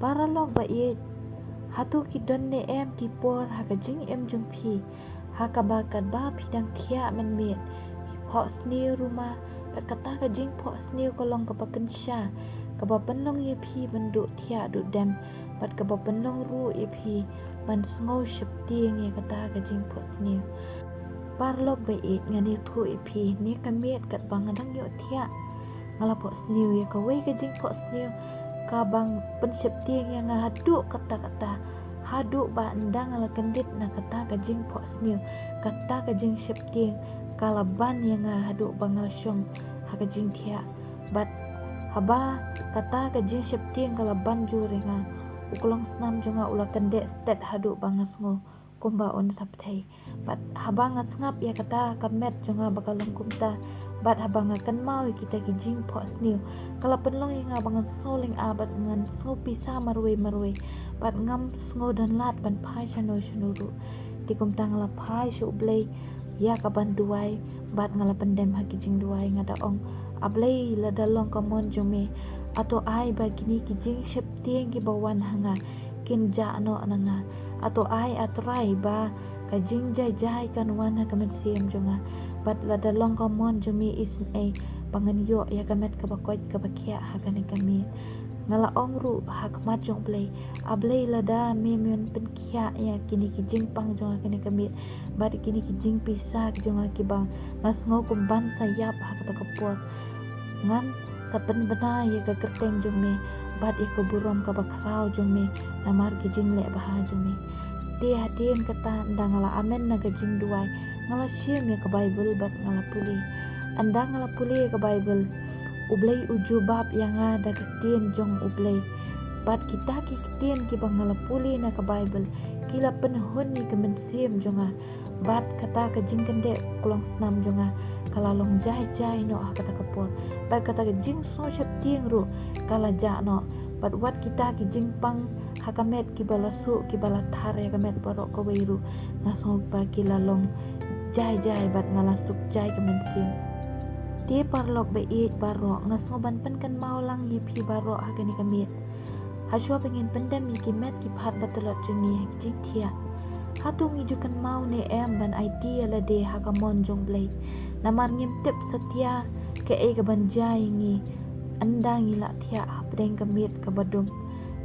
para lok ba ye hatu ki don ne em ki por haka jing em jung phi haka ba kat ba phi dang thia men met pho snew rumah pat kata ka jing pho snew kolong ka paken sha ka ba penlong ye phi ban du thia du dem pat ka ba penlong ru ye phi ban sngo ship tieng ye kata ka jing pho snew par lok ba ye ngani thu ye phi ne ka met kat bang dang yo thia ngala pho snew ye ka wei ka jing pho snew ka bang pen ship tieng ye nga hadu kata hadu ba ndang ala kendit na kata ka jing pho snew kata ka jing ship tieng kalaban yang hadu bangal syong haka jing thia bat haba kata ka jing ship tieng kalaban jure nga ukulong snam jonga ula kende stet hadu bangas ngo kumba on sapthai bat haba ngasngap ya kata kamet jonga bakalong kumta bat haba ngakan mau kita ki jing pho snew kala penlong yang bangan soling abat ngan snopi sa marwe bat ngam sngo dan lat ban phai chano ru tikum tang la phai shu blei ya ka ban duai bat ngala pendem haki jing duai ngada ong ablei la dalong ka mon jume ato ai ba kini ki jing ship tieng ki bawan hanga kin ja no nanga ato ai atrai ba ka jing jai kan wan ka men sim jonga bat la dalong ka mon jume is a pangan yo ya kamet ka bakoi ka bakia haka ni kami ngala ong ru hak mat jong play ablei lada memyon pen kia ya kini ki jing pang jong kini kami bat kini ki jing pisa jong ki bang ngas ngo kumban sayap hak ta kapot ngan sapen bena ya ka kerteng jong me bat iko burom ka bakrau jong me namar ki jing le bah jong me ti hatin kata ndang ngala amen na ka jing duai ngala syem ya ka bible bat ngala puli andang ngala puli ka bible ublay ujubab yang ada ketien jong ublay bat kita ki ketien ki bangala puli na ka bible kila penhun ni ke mensim jonga bat kata ka jing kende kulong snam jonga kalalong jai no kata kapor bat kata ka jing so shep tieng ru kala ja no bat wat kita ki jing pang hakamet ki balasu ki balathar ya kamet borok ko weiru ngasong pa kila long jai bat ngalasuk jai ke mensim ti parlok ba it baro ngasoban pen kan mau lang yi phi baro hagani kamit haswa pengen pendam yi kimet ki phat batalot jemi jik thia hatung ijukan mau ne em ban idea la de hagamon jong blai namar ngim tip setia ke e ka banjai ngi andang ila thia apdeng kamit ka badum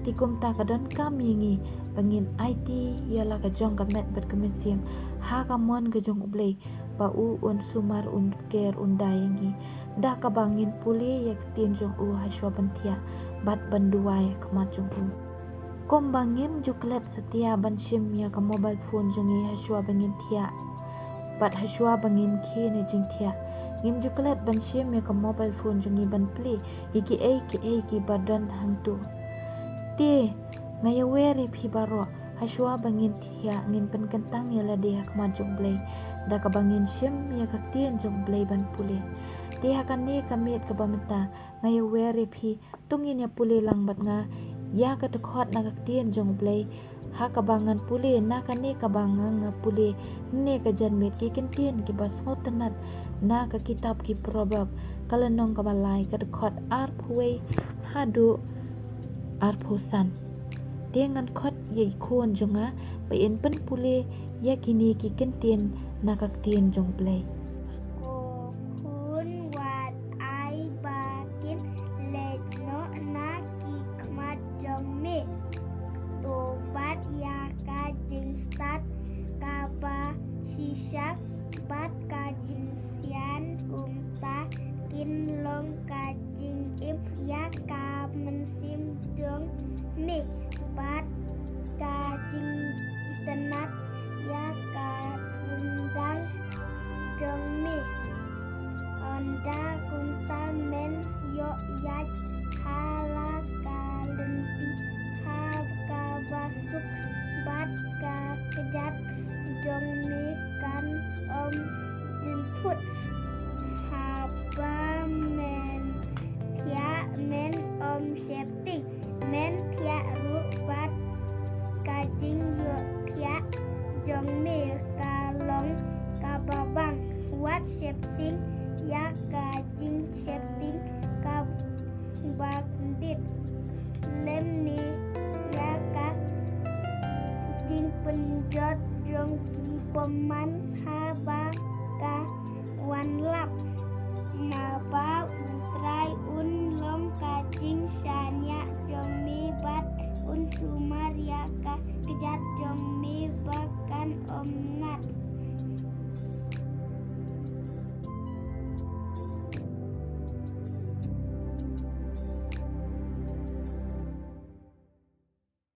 tikum ta kadon kam yingi pengin IT yala ka jong kamet bat kemisim hagamon ka jong blai bau un sumar un ker undayangi dah kabangin puli yak tin jong u haswa bantia bat banduai kamat jong u kom bangim juklet setia ban sim ya ka mobile phone jongi haswa bangin thia bat haswa bangin ki ne jing thia ngim juklet ban sim ya ka mobile phone jongi ban pli iki ki badan hantu ti ngayaweri phi baro haswa bangin thia ngin pen kentang ya la de kamat jong blai da ka bangin sim ya ka tien jong blai ban puli ti hakan ni kamit ka bamta ngai weri phi tungin ya puli lang bat nga ya ka khot na ka tien jong blai ha ka bangan puli na ka ni ka bangang nga puli ne ka janmet ki ken tien ki bas ngotanat na ka kitab ki probab kalanong ka balai ka khot ar phuwei hadu ar phusan dengan khot ye khon jonga pa en pen puli ya kini ki ken tien na ka tien jong blai kun wat ai bakin let no na ki kmat jong me to bat ya ka jing stat ka ba shisha bat ka jing sian ta kin long ka jing im ya ka mensim jong me bat ka jing tenat ya ka undang jong me onda kunta men yo yat hala kalempi ha ka basuk bat ka kejat jong me kan jemput haba men kya men setting men kya ru bat kajing yo kya jong me kalong kababang what setting ya kajing setting ka bandit lem ni penjot jong ki peman ha ba ka wan lap na ba utrai un long ka jing sanya jong mi bat un sumar ya ka kejat jong mi bakan om nat